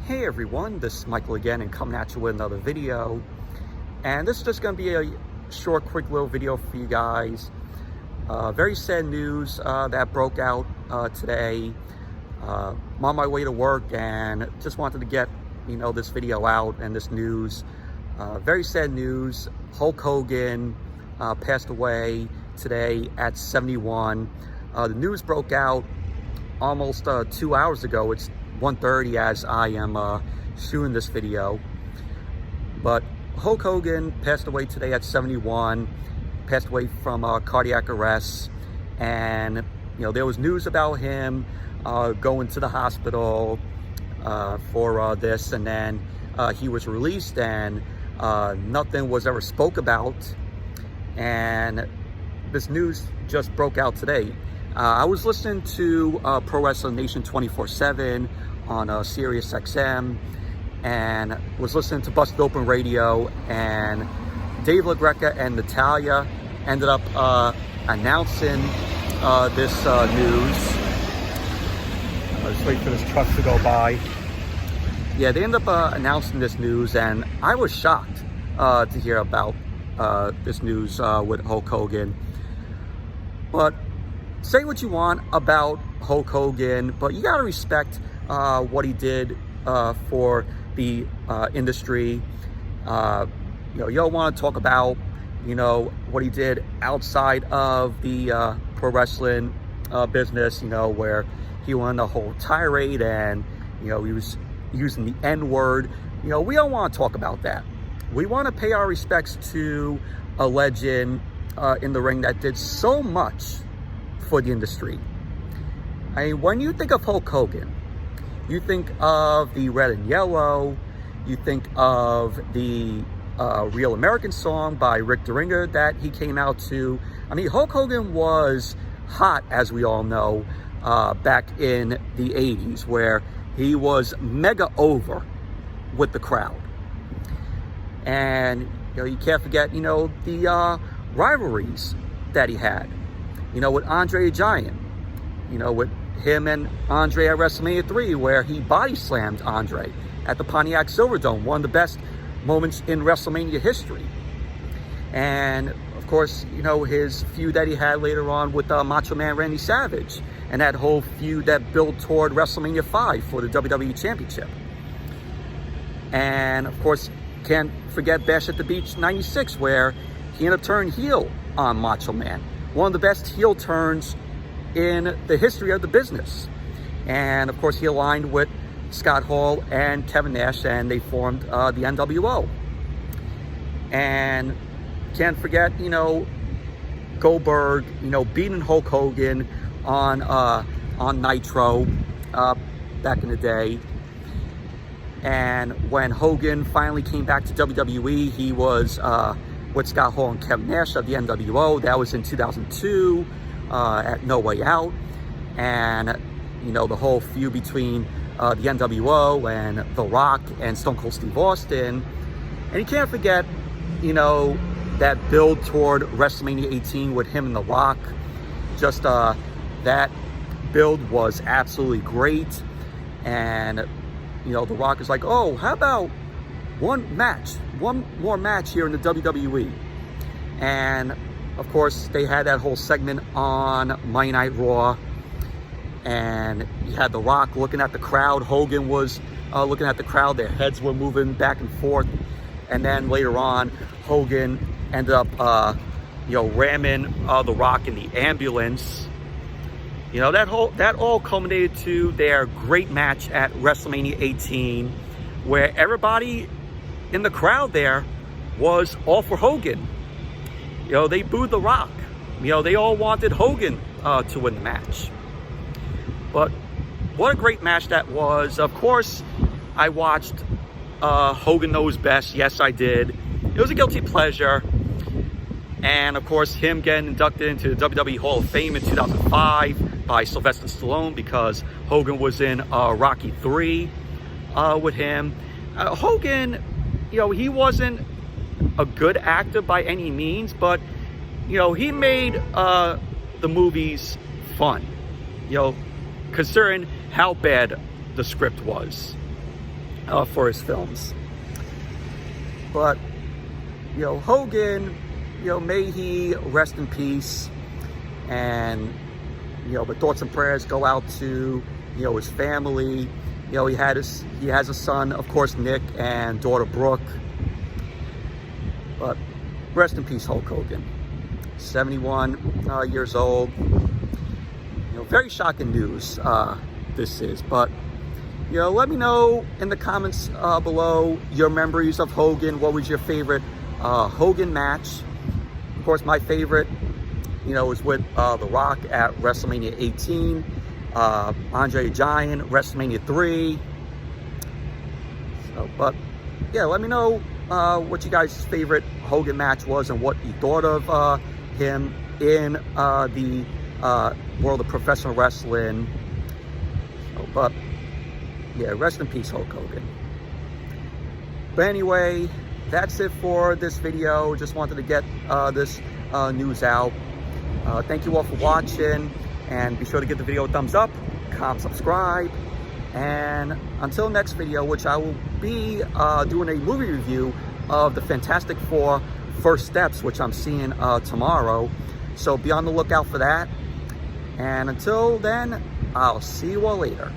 Hey everyone, this is Michael again and coming at you with another video. And this is just going to be a short, quick little video for you guys. Very sad news that broke out today. I'm on my way to work and just wanted to get, this video out and this news. Very sad news. Hulk Hogan passed away today at 71. The news broke out almost 2 hours ago. It's 1:30 as I am shooting this video. But Hulk Hogan passed away today at 71, passed away from cardiac arrest. And, there was news about him going to the hospital for this, and then he was released and nothing was ever spoke about. And this news just broke out today. I was listening to Pro Wrestling Nation 24/7 on Sirius XM, and was listening to Busted Open Radio, and Dave LaGreca and Natalia ended up announcing this news. Let's wait for this truck to go by. Yeah, they ended up announcing this news, and I was shocked to hear about this news with Hulk Hogan. But say what you want about Hulk Hogan, but you gotta respect what he did for the industry. You don't want to talk about, what he did outside of the pro wrestling business, where he went a whole tirade and, he was using the N-word. We don't want to talk about that. We want to pay our respects to a legend in the ring that did so much for the industry. I mean, when you think of Hulk Hogan, you think of the red and yellow, you think of the Real American song by Rick Derringer that he came out to. I mean, Hulk Hogan was hot, as we all know, back in the 80s, where he was mega over with the crowd. And, you can't forget, the rivalries that he had, with Andre the Giant, with him and Andre at WrestleMania 3, where he body slammed Andre at the Pontiac Silverdome, one of the best moments in WrestleMania history. And of course, his feud that he had later on with Macho Man Randy Savage, and that whole feud that built toward WrestleMania 5 for the WWE Championship. And of course, can't forget Bash at the Beach 96, where he ended up turning heel on Macho Man. One of the best heel turns in the history of the business. And of course, he aligned with Scott Hall and Kevin Nash, and they formed the NWO. And can't forget, Goldberg, beating Hulk Hogan on Nitro back in the day. And when Hogan finally came back to WWE, he was with Scott Hall and Kevin Nash of the NWO. That was in 2002. At No Way Out, and the whole feud between the NWO and The Rock and Stone Cold Steve Austin. And you can't forget that build toward WrestleMania 18 with him and The Rock. Just that build was absolutely great. And The Rock is like, oh, how about one more match here in the WWE? And of course, they had that whole segment on Monday Night Raw, and you had The Rock looking at the crowd. Hogan was looking at the crowd. Their heads were moving back and forth. And then later on, Hogan ended up, ramming The Rock in the ambulance. That all culminated to their great match at WrestleMania 18, where everybody in the crowd there was all for Hogan. They booed The Rock. They all wanted Hogan to win the match. But what a great match that was. Of course, I watched Hogan Knows Best. Yes, I did. It was a guilty pleasure. And of course, him getting inducted into the WWE Hall of Fame in 2005 by Sylvester Stallone, because Hogan was in Rocky 3 with him. Hogan, he wasn't a good actor by any means, but he made the movies fun, considering how bad the script was. for his films. But, Hogan, may he rest in peace. And, the thoughts and prayers go out to, his family. He has a son, of course, Nick, and daughter Brooke. But rest in peace, Hulk Hogan. 71 years old. Very shocking news, this is. But, let me know in the comments below your memories of Hogan. What was your favorite Hogan match? Of course, my favorite, was with The Rock at WrestleMania 18. Andre the Giant, WrestleMania 3. So, but, yeah, let me know what you guys' favorite Hogan match was and what you thought of him in the world of professional wrestling. So, but, yeah, rest in peace, Hulk Hogan. But anyway, that's it for this video. Just wanted to get this news out. Thank you all for watching, and be sure to give the video a thumbs up, comment, subscribe, and until next video, which I will be doing a movie review of the Fantastic Four First Steps, which I'm seeing tomorrow. So be on the lookout for that. And until then, I'll see you all later.